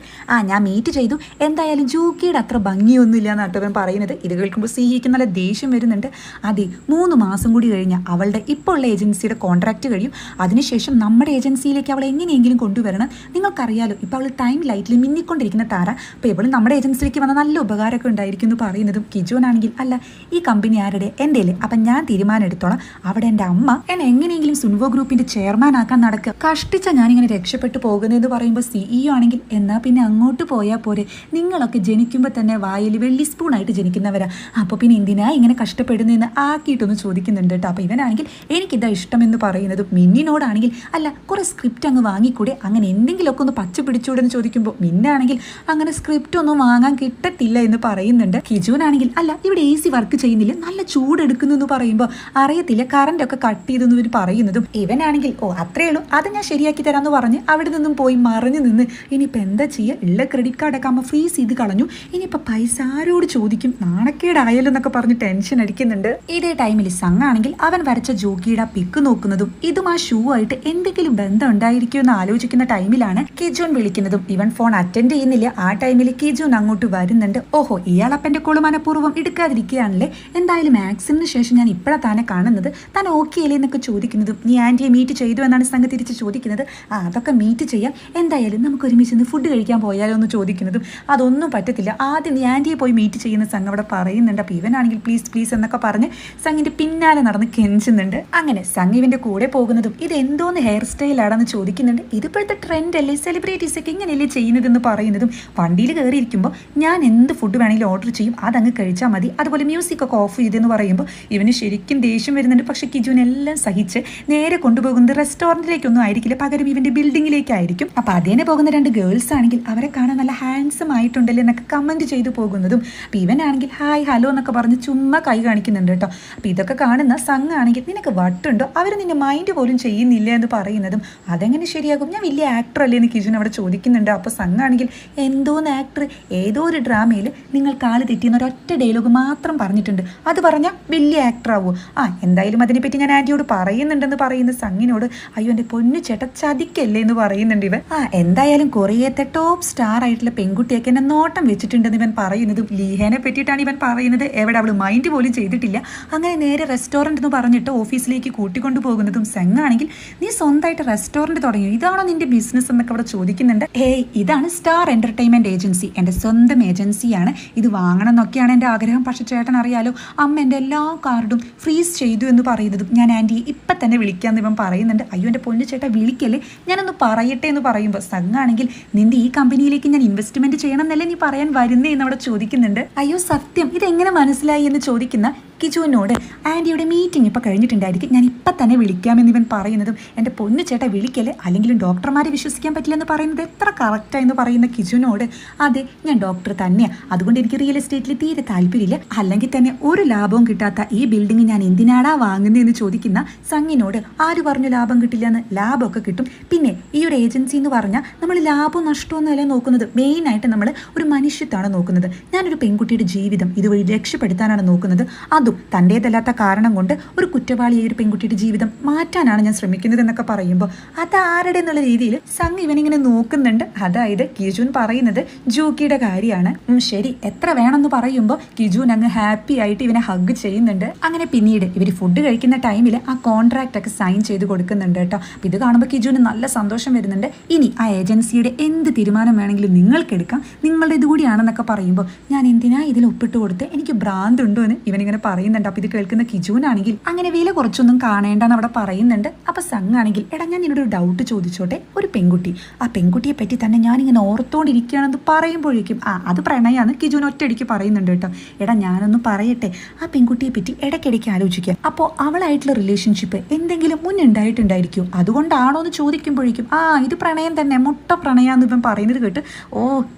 ഞാൻ മീറ്റ് ചെയ്തു, എന്തായാലും ജൂക്കിയുടെ അത്ര ഭംഗിയൊന്നുമില്ല എന്നാണ് അവൻ പറയുന്നത്. ഇത് കേൾക്കുമ്പോൾ സിഇക്ക് നല്ല ദേഷ്യം വരുന്നുണ്ട്. അതെ, 3 മാസം കൂടി കഴിഞ്ഞാൽ അവളുടെ ഇപ്പോൾ ഉള്ള ഏജൻസിയുടെ കോൺട്രാക്ട് കഴിയും. അതിനുശേഷം നമ്മുടെ ഏജൻസിയിലേക്ക് അവളെ എങ്ങനെയെങ്കിലും കൊണ്ടുവരണം. നിങ്ങൾക്കറിയാലോ ഇപ്പോൾ അവൾ ടൈം ലൈറ്റിൽ മിന്നിക്കൊണ്ടിരിക്കുന്ന താര. അപ്പോൾ ഇവൾ നമ്മുടെ ഏജൻസിയിലേക്ക് വന്ന നല്ല ഉപകാരമൊക്കെ ഉണ്ടായിരിക്കും എന്ന് പറയുന്നതും കിജുനാണെങ്കിൽ അല്ല, ഈ കമ്പനി ആരുടെ? എൻ്റെ അല്ലേ, അപ്പം ഞാൻ തീരുമാനം എടുത്തോളാം. അവിടെ എൻ്റെ അമ്മ എന്നെ എങ്ങനെയെങ്കിലും സുൻവോ ഗ്രൂപ്പിന്റെ ചെയർമാൻ ആക്കാൻ നടക്കുക. കഷ്ടിച്ച ഞാനിങ്ങനെ രക്ഷപ്പെട്ടു പോകുന്നതെന്ന് പറയുമ്പോൾ സിഇഒ ആണെങ്കിൽ എന്നാൽ പിന്നെ അങ്ങോട്ട് പോയാൽ പോരെ, നിങ്ങളൊക്കെ ജനിക്കുമ്പോൾ തന്നെ വായിൽ വെള്ളി സ്പൂണായിട്ട് ജനിക്കുന്നവരാ, അപ്പോൾ പിന്നെ എന്തിനാ ഇങ്ങനെ കഷ്ടപ്പെടുന്നതെന്ന് ആക്കിയിട്ടൊന്ന് ചോദിക്കുന്നുണ്ട് കേട്ടോ. അപ്പോൾ ഇവനാണെങ്കിൽ എനിക്കിതാ ഇഷ്ടമെന്ന് പറയുന്നതും മിന്നിനോടാണെങ്കിൽ അല്ല, കുറേ സ്ക്രിപ്റ്റ് അങ്ങ് വാങ്ങിക്കൂടെ, അങ്ങനെ എന്തെങ്കിലുമൊക്കെ ഒന്ന് പച്ച പിടിച്ചൂടെ എന്ന് ചോദിക്കുമ്പോൾ മിന്നാണെങ്കിൽ അങ്ങനെ സ്ക്രിപ്റ്റ് ഒന്നും വാങ്ങാൻ കിട്ടത്തില്ല എന്ന് പറയുന്നുണ്ട്. കിജുനാണെങ്കിൽ അല്ല, ഇവിടെ AC വർക്ക് ചെയ്യുന്നില്ല, നല്ല ചൂടെടുക്കുന്നു എന്ന് പറയുമ്പോൾ അറിയത്തില്ല, കറണ്ട് ഒക്കെ കട്ട് ചെയ്തെന്ന് ഇവർ പറയുന്നതും ഇവനാണെങ്കിൽ അത്രേ ഉള്ളൂ, അത് ഞാൻ ശരിയാക്കി തരാമെന്ന് പറഞ്ഞ് അവിടെ നിന്നും പോയി മറിഞ്ഞു നിന്ന് ഇനിയിപ്പോൾ എന്താ ചെയ്യുക, ഉള്ള ക്രെഡിറ്റ് കാർഡൊക്കെ അമ്മ ഫ്രീസ് ചെയ്ത് കളഞ്ഞു, ഇനിയിപ്പോൾ പൈസ ആരോട് ചോദിക്കും, നാണക്കേടായാലും എന്നൊക്കെ പറഞ്ഞ് ടെൻഷൻ അടിക്കുന്നുണ്ട്. ഇതേ ടൈമിൽ സംഘാണെങ്കിൽ അവൻ വരച്ച ജോക്കിയുടെ പിക്ക് നോക്കുന്നതും ഇതും ആ ഷൂ ആയിട്ട് എന്തെങ്കിലും ബന്ധം ഉണ്ടായിരിക്കുമെന്ന് ആലോചിക്കുന്ന ടൈമിലാണ് കിജുൻ വിളിക്കുന്നതും. ഇവൻ ഫോൺ അറ്റൻഡ് ചെയ്യുന്നില്ല. ആ ടൈമിൽ കിജുൻ അങ്ങോട്ട് വരുന്നുണ്ട്. ഓഹോ, ഇയാളപ്പൻ്റെ കോള് മനഃപൂർവ്വം എടുക്കാതിരിക്കുകയാണല്ലേ, എന്തായാലും ആക്സിഡന്റിന് ശേഷം ഞാൻ ഇപ്പോഴാണ് താനെ കാണുന്നത്, താൻ ഓക്കെ അല്ലേ എന്നൊക്കെ ചോദിക്കുന്നതും നീ ആൻറ്റിയെ മീറ്റ് ചെയ്തു എന്നാണ് സംഘ തിരിച്ച് ചോദിക്കുന്നത്. അതൊക്കെ മീറ്റ് ചെയ്യാം, എന്തായാലും നമുക്ക് ഒരുമിച്ച് ഫുഡ് കഴിക്കാൻ പോയാലോ എന്ന് ചോദിക്കുന്നതും അതൊന്നും പറ്റത്തില്ല, ആദ്യം നീ ആൻറ്റിയെ പോയി മീറ്റ് ചെയ്യുന്ന സംഘം അവിടെ പറയുന്നുണ്ട്. അപ്പോൾ ഇവനാണെങ്കിൽ പ്ലീസ് പ്ലീസ് എന്നൊക്കെ പറഞ്ഞ് സംഘിൻ്റെ പിന്നാലെ നടന്ന് കെഞ്ചുന്നുണ്ട്. അങ്ങനെ സംഘ് ഇവൻ്റെ കൂടെ പോകുന്നതും ഇത് എന്തോന്ന് ഹെയർ സ്റ്റൈലാണെന്ന് ചോദിക്കുന്നുണ്ട്. ഇതിപ്പോഴത്തെ ട്രെൻഡ് അല്ലേ, സെലിബ്രിറ്റീസ് ഒക്കെ ഇങ്ങനെയല്ലേ ചെയ്യുന്നതെന്ന് പറയുന്നതും വണ്ടിയിൽ കയറിയിരിക്കുമ്പോൾ ഞാൻ എന്ത് ഫുഡ് വേണമെങ്കിലും ഓർഡർ ചെയ്യും, അതങ്ങ് കഴിച്ചാൽ മതി, അതുപോലെ മ്യൂസിക് ഒക്കെ ഓഫ് ചെയ്തെന്ന് പറയുമ്പോൾ ഇവന് ശരിക്കും ദേഷ്യം വരുന്നുണ്ട്. പക്ഷേ കിജുവിനെല്ലാം സഹിച്ച് നേരെ കൊണ്ടുപോകുന്നത് റെസ്റ്റോറൻറ്റിലേക്കൊന്നും ആയിരിക്കില്ല, പകരം ഇവൻ്റെ ബിൽഡിങ്ങിലേക്കായിരിക്കും. അപ്പോൾ അതേനെ പോകുന്ന 2 ഗേൾസ് ആണെങ്കിൽ അവരെ കാണാൻ നല്ല ഹാൻസം ആയിട്ടുണ്ടല്ലോ എന്നൊക്കെ കമൻറ്റ് ചെയ്തു പോകുന്നതും അപ്പോൾ ഇവനാണെങ്കിൽ ഹായ് ഹലോ എന്നൊക്കെ പറഞ്ഞ് ചുമ്മാ കൈ കാണിക്കുന്നുണ്ട് കേട്ടോ. അപ്പോൾ ഇതൊക്കെ കാണുന്ന സംഘാണെങ്കിൽ നിനക്ക് വട്ടുണ്ടോ, അവർ നിന്നെ മൈൻഡ് പോലും ചെയ്യുന്നില്ല എന്ന് പറയുന്നതും അതെങ്ങനെ ശരിയാകും, ഞാൻ വലിയ ആക്ടർ അല്ലേ എന്ന് കിജുൻ അവിടെ ചോദിക്കുന്നുണ്ട്. അപ്പോൾ സംഘാണെങ്കിൽ എന്തോന്ന് ആക്ടർ, ഏതോ ഒരു ഡ്രാമയിൽ നിങ്ങൾ കാല് തെറ്റിയെന്ന ഒരൊറ്റ ഡയലോഗ് മാത്രം പറഞ്ഞിട്ടുണ്ട്, അത് പറഞ്ഞാൽ വലിയ ആക്ടർ ആവുമോ, എന്തായാലും അതിനെപ്പറ്റി ഞാൻ ആൻറ്റിയോട് പറയുന്നുണ്ടെന്ന് പറയുന്ന സംഘിനോട് അയ്യോ എൻ്റെ പൊന്നു ചേട്ട ചതിക്കല്ലേ എന്ന് പറയുന്നുണ്ട് ഇവൻ. എന്തായാലും കുറേത്തെ ടോപ്പ് സ്റ്റാർ ആയിട്ടുള്ള പെൺകുട്ടിയൊക്കെ എന്നെ നോട്ടം വെച്ചിട്ടുണ്ടെന്ന് ഇവൻ പറയുന്നതും ലീഹേനെ പറ്റിയിട്ടാണ് ഇവൻ പറയുന്നത്. എവിടെ അവൾ മൈൻഡ് പോലും ചെയ്തിട്ടില്ല. അങ്ങനെ നേരെ റെസ്റ്റോറൻറ്റ് എന്ന് പറഞ്ഞിട്ട് ഓഫീസിലേക്ക് കൂട്ടിക്കൊണ്ടു പോകുന്നതും സംഘാണെങ്കിൽ നീ സ്വന്തമായിട്ട് റെസ്റ്റോറൻറ്റ് തുടങ്ങി, ഇതാണോ നിന്റെ ബിസിനസ് എന്നൊക്കെ അവിടെ ചോദിക്കുന്നുണ്ട്. ഇതാണ് സ്റ്റാർ എൻ്റർടൈൻമെൻറ്റ് ഏജൻസി, എൻ്റെ സ്വന്തം ഏജൻസിയാണ്, ഇത് വാങ്ങണം എന്നൊക്കെയാണ് എൻ്റെ ആഗ്രഹം. പക്ഷേ ചേട്ടൻ അറിയാലോ അമ്മ എൻ്റെ എല്ലാ കാർഡും ഫ്രീസ് ചെയ്തു എന്ന് പറയുന്നതും ഞാൻ ആൻറ്റിയെ ഇപ്പം തന്നെ വിളിക്കാമെന്ന് ഇവൻ പറയുന്നുണ്ട്. അയ്യോ എൻ്റെ പൊന്നു ചേട്ടാ വിളിക്കല്ലേ, ഞാനൊന്ന് പറയട്ടെ എന്ന് പറയുമ്പോൾ സംഘാണെങ്കിൽ നിന്റെ ഈ കമ്പനിയിലേക്ക് ഞാൻ ഇൻവെസ്റ്റ്മെൻറ്റ് ചെയ്യണം എന്നല്ലേ നീ പറയാൻ വരുന്നേ എന്ന് അവിടെ ചോദിക്കുന്നുണ്ട്. അയ്യോ സത്യം, ഇതെങ്ങനെ മനസ്സിലായി എന്ന് ചോദിക്കുന്ന കിജുവിനോട് ആൻറ്റിയുടെ മീറ്റിംഗ് ഇപ്പോൾ കഴിഞ്ഞിട്ടുണ്ടായിരിക്കും, ഞാൻ ഇപ്പം തന്നെ വിളിക്കാമെന്ന് ഇവൻ പറയുന്നതും എൻ്റെ പൊന്നു ചേട്ടാ വിളിക്കല്ലേ, അല്ലെങ്കിലും ഡോക്ടർമാരെ വിശ്വസിക്കാൻ പറ്റില്ലെന്ന് പറയുന്നത് എത്ര കറക്റ്റായെന്ന് പറയുന്ന കിജുവിനോട് അതെ ഞാൻ ഡോക്ടർ തന്നെയാണ്, അതുകൊണ്ട് എനിക്ക് റിയൽ എസ്റ്റേറ്റിൽ തീരെ താല്പര്യമില്ല, അല്ലെങ്കിൽ തന്നെ ഒരു ലാഭവും കിട്ടാത്ത ഈ ബിൽഡിംഗ് ഞാൻ എന്തിനാടാ വാങ്ങുന്നതെന്ന് ചോദിക്കുന്ന സംഘിനോട് ആര് പറഞ്ഞു ലാഭം കിട്ടില്ല എന്ന്, ലാഭമൊക്കെ കിട്ടും, പിന്നെ ഈ ഒരു ഏജൻസി എന്ന് പറഞ്ഞാൽ നമ്മൾ ലാഭവും നഷ്ടമൊന്നുമല്ല നോക്കുന്നത്, മെയിനായിട്ട് നമ്മൾ ഒരു മനുഷ്യത്താണ് നോക്കുന്നത്, ഞാനൊരു പെൺകുട്ടിയുടെ ജീവിതം ഇതുവഴി രക്ഷപ്പെടുത്താനാണ് നോക്കുന്നത്, അതും തൻ്റേതല്ലാത്ത കാരണം കൊണ്ട് ഒരു കുറ്റവാളിയായ ഒരു പെൺകുട്ടിയുടെ ജീവിതം മാറ്റാനാണ് ഞാൻ ശ്രമിക്കുന്നത് എന്നൊക്കെ പറയുമ്പോൾ അത് ആരുടെ എന്നുള്ള രീതിയിൽ സംഘ് ഇവനിങ്ങനെ നോക്കുന്നുണ്ട്. അതായത് കിജുൻ പറയുന്നത് ജൂക്കിയുടെ കാര്യമാണ്. ശരി എത്ര വേണമെന്ന് പറയുമ്പോൾ കിജുൻ അങ്ങ് ഹാപ്പി ആയിട്ട് ഇവനെ ഹഗ് ചെയ്യുന്നുണ്ട്. അങ്ങനെ പിന്നീട് ഇവർ ഫുഡ് കഴിക്കുന്ന ടൈമിൽ ആ കോൺട്രാക്റ്റ് ഒക്കെ സൈൻ ചെയ്ത് കൊടുക്കുന്നുണ്ട് കേട്ടോ. അപ്പോൾ ഇത് കാണുമ്പോൾ കിജുവിന് നല്ല സന്തോഷം വരുന്നുണ്ട്. ഇനി ആ ഏജൻസിയുടെ എന്ത് തീരുമാനം വേണമെങ്കിലും നിങ്ങൾക്കെടുക്കാം, നിങ്ങളുടെ ഇതുകൂടിയാണെന്നൊക്കെ പറയുമ്പോൾ ഞാൻ എന്തിനാ ഇതിൽ ഒപ്പിട്ട് കൊടുത്ത്, എനിക്ക് ഭ്രാന്ത് ഉണ്ടോ എന്ന് ഇവനിങ്ങനെ പറയുന്നുണ്ട്. അപ്പോൾ ഇത് കേൾക്കുന്ന കിജുവിനാണെങ്കിൽ അങ്ങനെ വില കുറച്ചൊന്നും കാണേണ്ടെന്ന് അവിടെ പറയുന്നുണ്ട്. അപ്പോൾ സംഘാണെങ്കിൽ എടാ ഞാൻ നിന്നോട് ഒരു ഡൗട്ട് ചോദിച്ചോട്ടെ, ഒരു പെൺകുട്ടി, ആ പെൺകുട്ടിയെ പറ്റി തന്നെ ഞാനിങ്ങനെ ഓർത്തോണ്ടിരിക്കുകയാണെന്ന് പറയുമ്പോഴേക്കും അത് പ്രണയാന്ന് കിജുവിന് ഒറ്റയടിക്ക് പറയുന്നുണ്ട് കേട്ടോ. എടാ ഞാനൊന്ന് പറയട്ടെ, ആ പെൺകുട്ടിയെ പറ്റി ഇടയ്ക്കിടയ്ക്ക് ആലോചിക്കുക, അപ്പോൾ അവളായിട്ടുള്ള റിലേഷൻഷിപ്പ് എന്തെങ്കിലും മുന്നുണ്ടായിട്ടുണ്ടായിരിക്കും, അതുകൊണ്ടാണോ എന്ന് ചോദിക്കുമ്പോഴേക്കും ഇത് പ്രണയം തന്നെ, മുട്ട പ്രണയാന്ന് ഇവൻ പറയുന്നത് കേട്ട്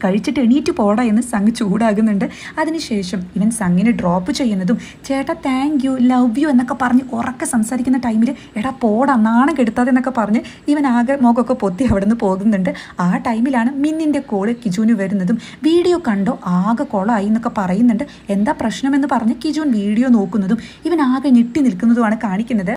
കഴിച്ചിട്ട് എണീറ്റ് പോടാ എന്ന് സംഘ് ചൂടാകുന്നുണ്ട്. അതിനുശേഷം ഇവൻ സംഘിനെ ഡ്രോപ്പ് ചെയ്യുന്നതും ചേട്ടാ താങ്ക് യു ലവ് യു എന്നൊക്കെ പറഞ്ഞ് ഉറക്കെ സംസാരിക്കുന്ന ടൈമിൽ എടാ പോടാ നാണം കെടുത്താതെ എന്നൊക്കെ പറഞ്ഞ് ഇവൻ ആകെ മുഖമൊക്കെ പൊത്തി അവിടെ നിന്ന് പോകുന്നുണ്ട്. ആ ടൈമിലാണ് മിന്നിൻ്റെ കോള് കിജുവിന് വരുന്നതും വീഡിയോ കണ്ടോ ആകെ കൊളമായി എന്നൊക്കെ പറയുന്നുണ്ട്. എന്താ പ്രശ്നമെന്ന് പറഞ്ഞ് കിജുൻ വീഡിയോ നോക്കുന്നതും ഇവൻ ആകെ ഞെട്ടി നിൽക്കുന്നതുമാണ് കാണിക്കുന്നത്.